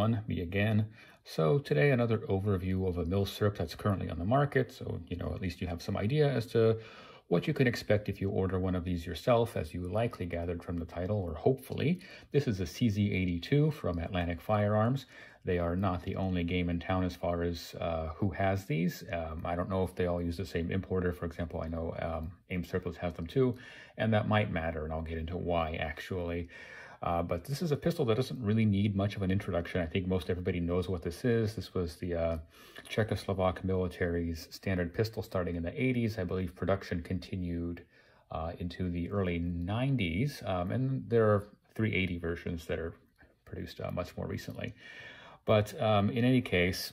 everyone, me again. So today another overview of a mill syrup that's currently on the market, so at least you have some idea as to what you can expect if you order one of these yourself, as you likely gathered from the title, or hopefully. This is a CZ-82 from Atlantic Firearms. They are not the only game in town as far as who has these. I don't know if they all use the same importer. For example, I know Aim Surplus has them too, and that might matter, and I'll get into why actually. But this is a pistol that doesn't really need much of an introduction. I think most everybody knows what this is. This was the Czechoslovak military's standard pistol starting in the 80s. I believe production continued into the early 90s. And there are 380 versions that are produced much more recently. But in any case,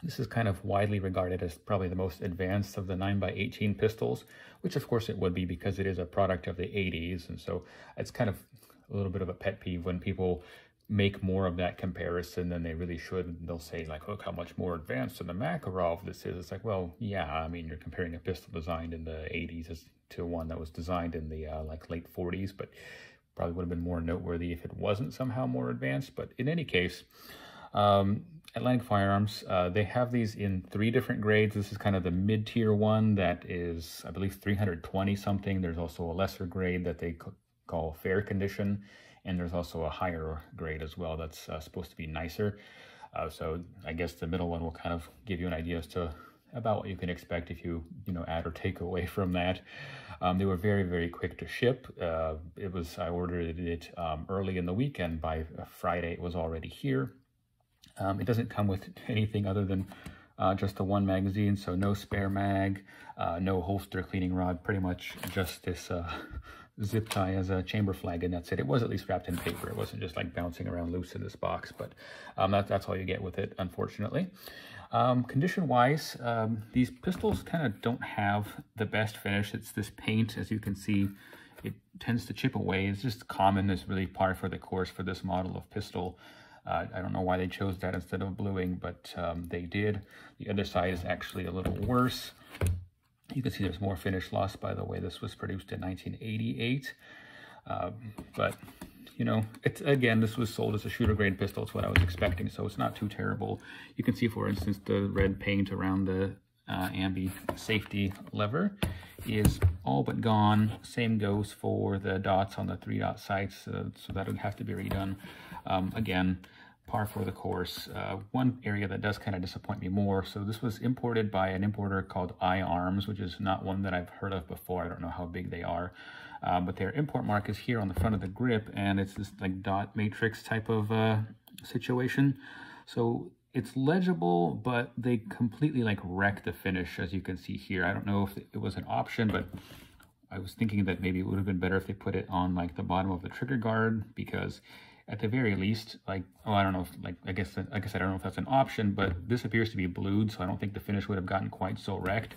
this is kind of widely regarded as probably the most advanced of the 9x18 pistols, which of course it would be because it is a product of the 80s. And so it's kind of a little bit of a pet peeve when people make more of that comparison than they really should. They'll say like, look how much more advanced than the Makarov this is. It's like, well, yeah, I mean, you're comparing a pistol designed in the 80s to one that was designed in the like late 40s, but probably would have been more noteworthy if it wasn't somehow more advanced. But in any case, Atlantic Firearms, they have these in 3 different grades. This is kind of the mid-tier one that is, I believe, 320 something. There's also a lesser grade that they call fair condition, and there's also a higher grade as well that's supposed to be nicer. So I guess the middle one will kind of give you an idea as to about what you can expect if you add or take away from that. They were very, very quick to ship. I ordered it early in the weekend. By Friday it was already here. It doesn't come with anything other than just the one magazine, so no spare mag, no holster cleaning rod, pretty much just this zip tie as a chamber flag, and that's it. It was at least wrapped in paper. It wasn't just like bouncing around loose in this box, but that's all you get with it, unfortunately. Condition-wise, these pistols kind of don't have the best finish. It's this paint, as you can see. It tends to chip away. It's just common. It's really par for the course for this model of pistol. I don't know why they chose that instead of bluing, but they did. The other side is actually a little worse. You can see there's more finish loss, by the way. This was produced in 1988. But, again, this was sold as a shooter grade pistol. It's what I was expecting, so it's not too terrible. You can see, for instance, the red paint around the ambi safety lever is all but gone. Same goes for the dots on the 3-dot sights, so that would have to be redone. Again, par for the course. One area that does kind of disappoint me more, so this was imported by an importer called iArms, which is not one that I've heard of before. I don't know how big they are, but their import mark is here on the front of the grip, and it's this like dot matrix type of situation. So it's legible, but they completely like wreck the finish, as you can see here. I don't know if it was an option, but I was thinking that maybe it would have been better if they put it on like the bottom of the trigger guard, because at the very least, like, oh, I don't know if, like, I guess I don't know if that's an option, but this appears to be blued, so I don't think the finish would have gotten quite so wrecked.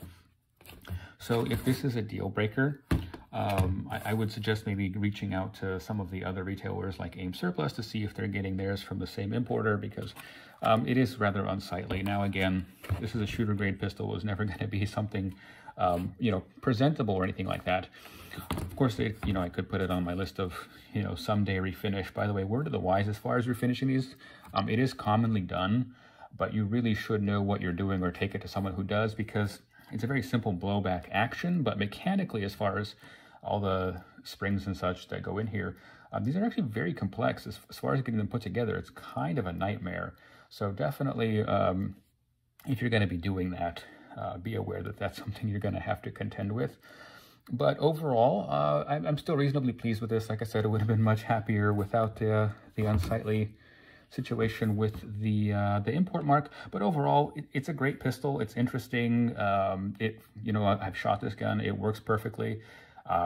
So if this is a deal breaker, I would suggest maybe reaching out to some of the other retailers like Aim Surplus to see if they're getting theirs from the same importer, because it is rather unsightly. Now, again, this is a shooter grade pistol. It was never going to be something, presentable or anything like that. Of course, I could put it on my list of, someday refinish. By the way, word of the wise as far as refinishing these, it is commonly done, but you really should know what you're doing or take it to someone who does, because it's a very simple blowback action, but mechanically, as far as all the springs and such that go in here, these are actually very complex. As far as getting them put together, it's kind of a nightmare. So definitely, if you're going to be doing that, be aware that that's something you're going to have to contend with. But overall, I'm still reasonably pleased with this. Like I said, it would have been much happier without the unsightly situation with the import mark. But overall, it's a great pistol. It's interesting. I've shot this gun. It works perfectly,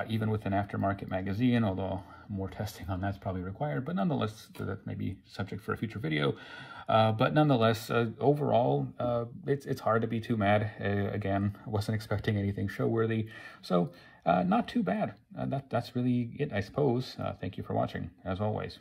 even with an aftermarket magazine, although more testing on that's probably required. But nonetheless, that may be subject for a future video. But nonetheless, overall, it's hard to be too mad. Again, I wasn't expecting anything show-worthy. So not too bad. That's really it, I suppose. Thank you for watching, as always.